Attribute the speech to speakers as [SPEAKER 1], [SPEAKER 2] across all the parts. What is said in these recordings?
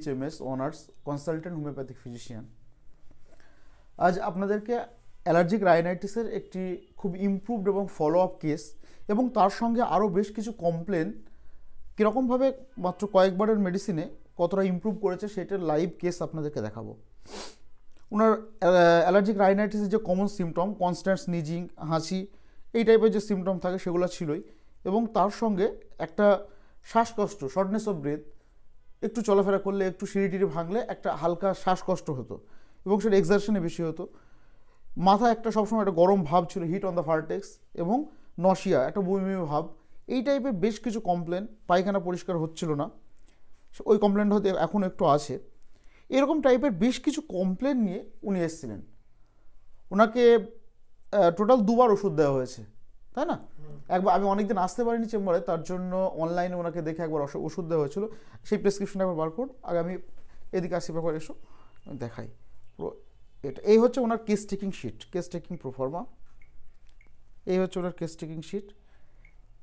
[SPEAKER 1] BHMS honours consultant homeopathic physician. আজ আপনাদেরকে allergic রাইনাইটিসের একটি খুব ইমপ্রুভড এবং ফলো আপ কেস এবং তার সঙ্গে আরও বেশ কিছু কমপ্লেন কীরকমভাবে মাত্র কয়েকবারের মেডিসিনে কতটা ইমপ্রুভ করেছে সেটার লাইভ কেস আপনাদেরকে দেখাবো। ওনার অ্যালার্জিক রাইনাইটিসের যে কমন সিমটম কনস্ট্যান্ট স্নিজিং, হাঁচি, এই টাইপের যে সিমটম থাকে সেগুলো ছিলই, এবং তার সঙ্গে একটা শ্বাসকষ্ট, শর্টনেস অফ ব্রেথ, একটু চলাফেরা করলে, একটু সিঁড়ি ভাঙলে একটা হালকা শ্বাসকষ্ট হতো এবং সেটা এক্সারশনে বেশি হতো। মাথা একটা সবসময় একটা গরম ভাব ছিল, হিট অন দ্য ভার্টেক্স, এবং নশিয়া, একটা বমি ভাব, এই টাইপের বেশ কিছু কমপ্লেন। পায়খানা পরিষ্কার হচ্ছিল না, ওই কমপ্লেনটা হতে এখনও একটু আছে। এরকম টাইপের বেশ কিছু কমপ্লেন নিয়ে উনি এসেছিলেন। ওনাকে টোটাল 2বার ওষুধ দেওয়া হয়েছে, তাই না? একবার আমি অনেকদিন আসতে পারিনি চেম্বারে, তার জন্য অনলাইনে ওনাকে দেখে একবার ওষুধ দেওয়া হয়েছিল। সেই প্রেসক্রিপশনটা একবার বার করুন। আগে আমি এদিকে আসি, ব্যাপার এসো দেখাই পুরো। এটা এই হচ্ছে ওনার case taking sheet, case taking proforma. এই হচ্ছে ওনার কেস টেকিং শিট।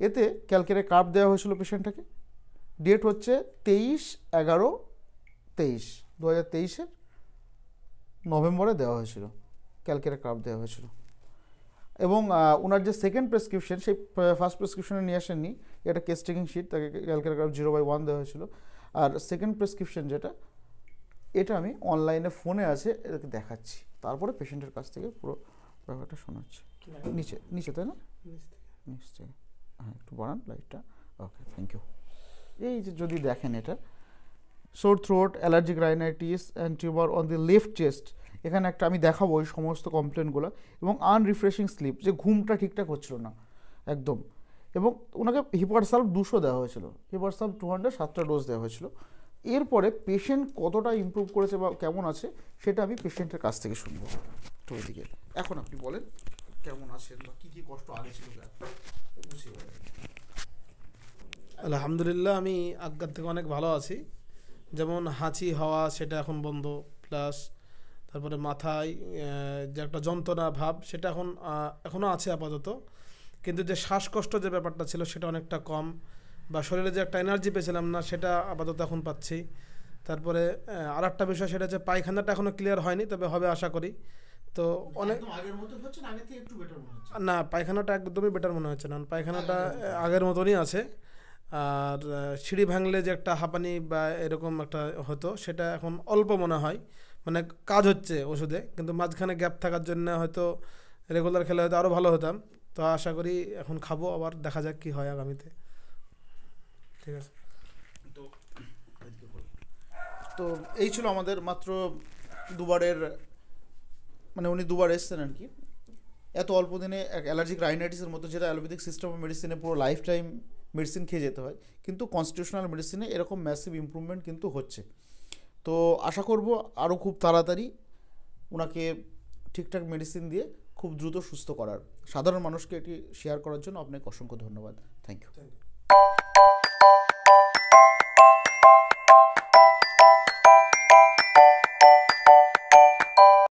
[SPEAKER 1] এতে ক্যালকেরে কার্ভ দেওয়া হয়েছিল পেশেন্টটাকে। ডেট হচ্ছে 23/11/23, 2023 নভেম্বরে দেওয়া হয়েছিল, ক্যালকেরে কার্ভ দেওয়া হয়েছিল। এবং ওনার যে সেকেন্ড প্রেসক্রিপশন, সেই ফার্স্ট প্রেসক্রিপশনে নিয়ে আসেননি, এটা কেস টেকিং শিট, তাকে ক্যালকেরে কার্ভ 0/1 দেওয়া হয়েছিল। আর সেকেন্ড প্রেসক্রিপশন যেটা, এটা আমি অনলাইনে ফোনে আছে, এটাকে দেখাচ্ছি, তারপরে পেশেন্টের কাছ থেকে পুরো ব্যাপারটা শোনাচ্ছি। নিচে নিচে তাই না? নিচ থেকে, হ্যাঁ একটু বাড়ান লাইটটা। ওকে, থ্যাংক ইউ। এই যে যদি দেখেন, এটা সোর throat, allergic rhinitis and tumour on the left chest. এখানে একটা আমি দেখাবো ওই সমস্ত কমপ্লেনগুলো। এবং আনরিফ্রেশিং স্লিপ, যে ঘুমটা ঠিকঠাক হচ্ছিল না একদম। এবং ওনাকে হিপারসালভ 200 দেওয়া হয়েছিল, হিপারসালভ 200 7টা ডোজ দেওয়া হয়েছিল। এরপরে পেশেন্ট কতটা ইমপ্রুভ করেছে বা কেমন আছে সেটা আমি পেশেন্টের কাছ থেকে শুনবো। তো ওইদিকে এখন আপনি বলেন কেমন আছেন বা কী কী কষ্ট আগে ছিল।
[SPEAKER 2] আলহামদুলিল্লাহ, আমি আগের থেকে অনেক ভালো আছি। যেমন হাঁচি হওয়া সেটা এখন বন্ধ, প্লাস তারপরে মাথায় যে একটা যন্ত্রণা ভাব সেটা এখনও আছে আপাতত, কিন্তু যে শ্বাসকষ্ট যে ব্যাপারটা ছিল সেটা অনেকটা কম, বা শরীরে যে একটা এনার্জি পেয়েছিলাম না সেটা আপাতত এখন পাচ্ছি। তারপরে আর একটা বিষয়, সেটা যে পায়খানাটা এখনও ক্লিয়ার হয়নি, তবে হবে আশা করি। তো অনেক না, পায়খানাটা একদমই বেটার মনে হচ্ছে না, পায়খানাটা আগের মতনই আছে। আর সিঁড়ি ভাঙলে যে একটা হাঁপানি বা এরকম একটা হতো, সেটা এখন অল্প মনে হয়, মানে কাজ হচ্ছে ওষুধে, কিন্তু মাঝখানে গ্যাপ থাকার জন্য হয়তো রেগুলার খেলে হয়তো আরও ভালো হতাম। তো আশা করি এখন খাবো, আবার দেখা যাক কী হয় আগামীতে। ঠিক আছে।
[SPEAKER 1] তো এই ছিল আমাদের মাত্র 2বারের, মানে উনি 2বার এসছেন আর কি। এত অল্প দিনে অ্যালার্জিক রাইনাইটিসের মতো, যেটা অ্যালোপ্যাথিক সিস্টেম অফ মেডিসিনে পুরো লাইফ টাইম মেডিসিন খেয়ে যেতে হয়, কিন্তু কনস্টিটিউশনাল মেডিসিনে এরকম ম্যাসিভ ইমপ্রুভমেন্ট কিন্তু হচ্ছে। তো আশা করব আরও খুব তাড়াতাড়ি ওনাকে ঠিকঠাক মেডিসিন দিয়ে খুব দ্রুত সুস্থ করার। সাধারণ মানুষকে এটি শেয়ার করার জন্য আপনাকে অসংখ্য ধন্যবাদ। Thank you.